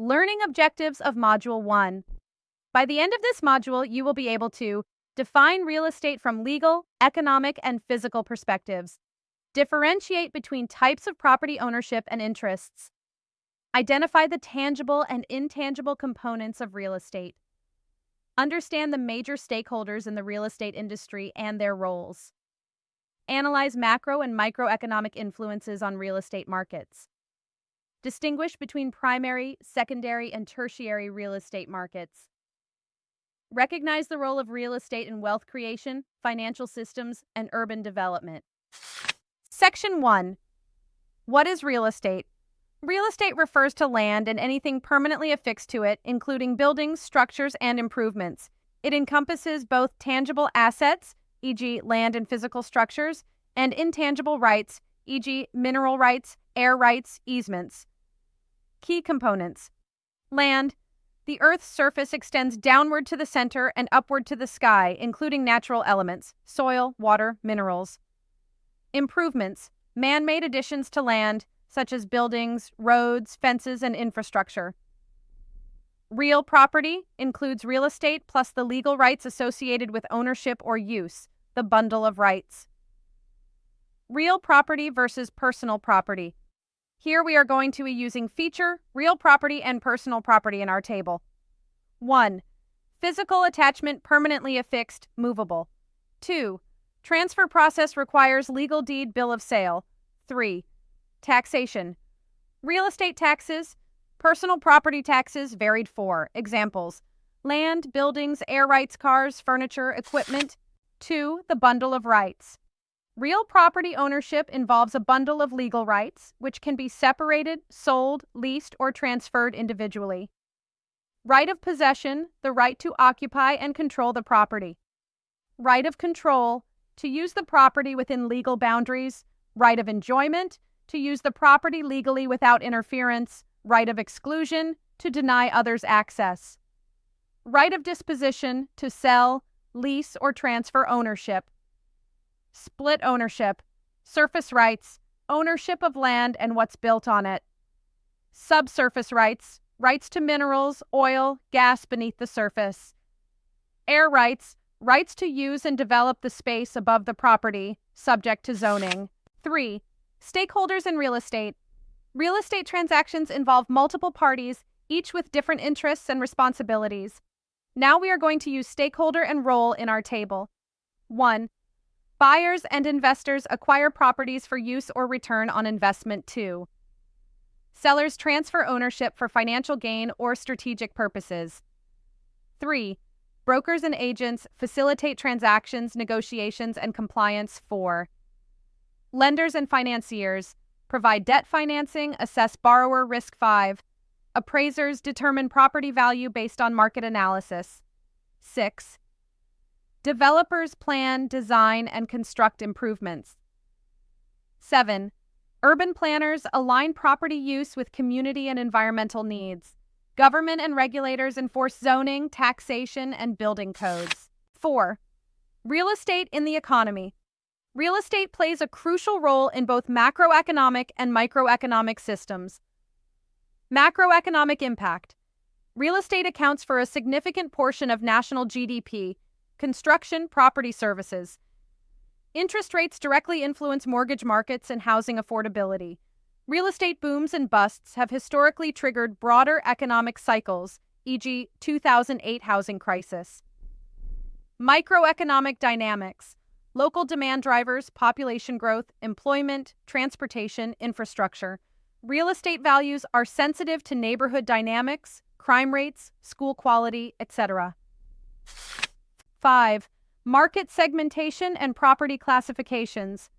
Learning objectives of Module 1. By the end of this module, you will be able to define real estate from legal, economic, and physical perspectives, differentiate between types of property ownership and interests, identify the tangible and intangible components of real estate, understand the major stakeholders in the real estate industry and their roles, analyze macro and microeconomic influences on real estate markets, distinguish between primary, secondary, and tertiary real estate markets, recognize the role of real estate in wealth creation, financial systems, and urban development. Section 1. What is real estate? Real estate refers to land and anything permanently affixed to it, including buildings, structures, and improvements. It encompasses both tangible assets, e.g., land and physical structures, and intangible rights, e.g., mineral rights, air rights, easements. Key components. Land. The Earth's surface extends downward to the center and upward to the sky, including natural elements, soil, water, minerals. Improvements. Man-made additions to land, such as buildings, roads, fences, and infrastructure. Real property includes real estate plus the legal rights associated with ownership or use, the bundle of rights. Real property versus personal property. Here we are going to be using feature, real property, and personal property in our table. 1. Physical attachment permanently affixed, movable. 2. Transfer process requires legal deed bill of sale. 3. Taxation. Real estate taxes, personal property taxes varied for. Examples: land, buildings, air rights, cars, furniture, equipment. 2. The bundle of rights. Real property ownership involves a bundle of legal rights, which can be separated, sold, leased, or transferred individually. Right of possession, the right to occupy and control the property. Right of control, to use the property within legal boundaries. Right of enjoyment, to use the property legally without interference. Right of exclusion, to deny others access. Right of disposition, to sell, lease, or transfer ownership. Split ownership, surface rights, ownership of land and what's built on it. Subsurface rights, rights to minerals, oil, gas beneath the surface. Air rights, rights to use and develop the space above the property, subject to zoning. 3. Stakeholders in real estate. Real estate transactions involve multiple parties, each with different interests and responsibilities. Now we are going to use stakeholder and role in our table. 1. Buyers and investors acquire properties for use or return on investment. 2. Sellers transfer ownership for financial gain or strategic purposes. 3. Brokers and agents facilitate transactions, negotiations, and compliance. 4. Lenders and financiers provide debt financing, assess borrower risk. 5. Appraisers determine property value based on market analysis. 6. Developers plan, design, and construct improvements. 7. Urban planners align property use with community and environmental needs. Government and regulators enforce zoning, taxation, and building codes. 4. Real estate in the economy. Real estate plays a crucial role in both macroeconomic and microeconomic systems. Macroeconomic impact. Real estate accounts for a significant portion of national GDP. Construction, property services. Interest rates directly influence mortgage markets and housing affordability. Real estate booms and busts have historically triggered broader economic cycles, e.g., 2008 housing crisis. Microeconomic dynamics. Local demand drivers, population growth, employment, transportation, infrastructure. Real estate values are sensitive to neighborhood dynamics, crime rates, school quality, etc. 5. Market segmentation and property classifications.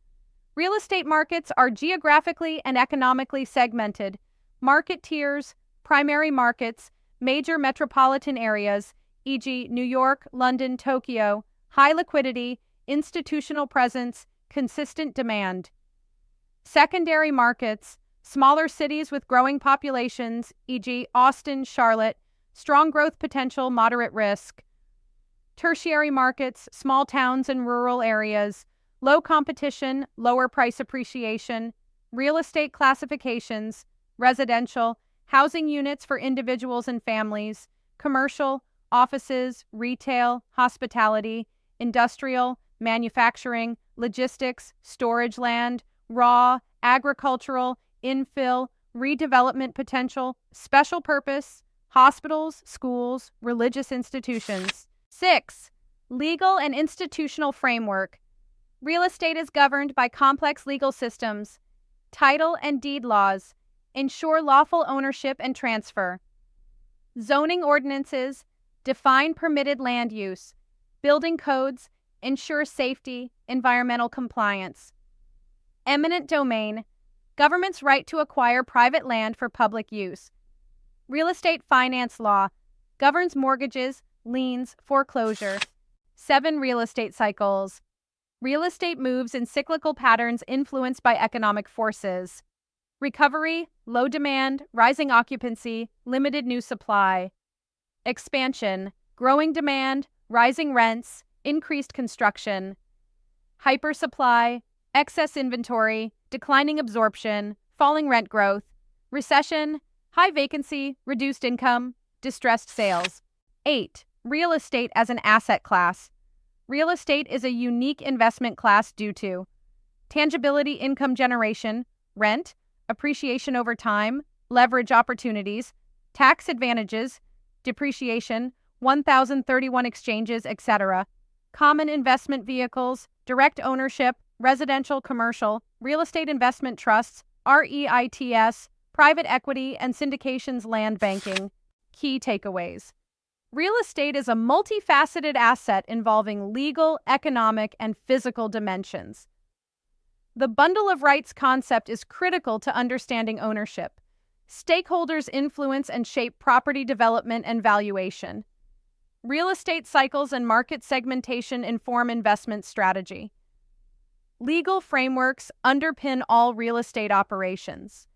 Real estate markets are geographically and economically segmented. Market tiers, primary markets, major metropolitan areas, e.g., New York, London, Tokyo, high liquidity, institutional presence, consistent demand. Secondary markets, smaller cities with growing populations, e.g., Austin, Charlotte, strong growth potential, moderate risk. Tertiary markets, small towns and rural areas, low competition, lower price appreciation. Real estate classifications, residential, housing units for individuals and families, commercial, offices, retail, hospitality, industrial, manufacturing, logistics, storage land, raw, agricultural, infill, redevelopment potential, special purpose, hospitals, schools, religious institutions. 6. Legal and institutional framework. Real estate is governed by complex legal systems. Title and deed laws ensure lawful ownership and transfer. Zoning ordinances define permitted land use. Building codes ensure safety, environmental compliance. Eminent domain, government's right to acquire private land for public use. Real estate finance law governs mortgages, liens, foreclosure. 7. Real estate cycles. Real estate moves in cyclical patterns influenced by economic forces. Recovery, low demand, rising occupancy, limited new supply. Expansion, growing demand, rising rents, increased construction. Hypersupply, excess inventory, declining absorption, falling rent growth. Recession, high vacancy, reduced income, distressed sales. 8. Real estate as an asset class. Real estate is a unique investment class due to tangibility income generation, rent, appreciation over time, leverage opportunities, tax advantages, depreciation, 1031 exchanges, etc., common investment vehicles, direct ownership, residential, commercial, real estate investment trusts, REITs, private equity, and syndications, land banking. Key takeaways. Real estate is a multifaceted asset involving legal, economic, and physical dimensions. The bundle of rights concept is critical to understanding ownership. Stakeholders influence and shape property development and valuation. Real estate cycles and market segmentation inform investment strategy. Legal frameworks underpin all real estate operations.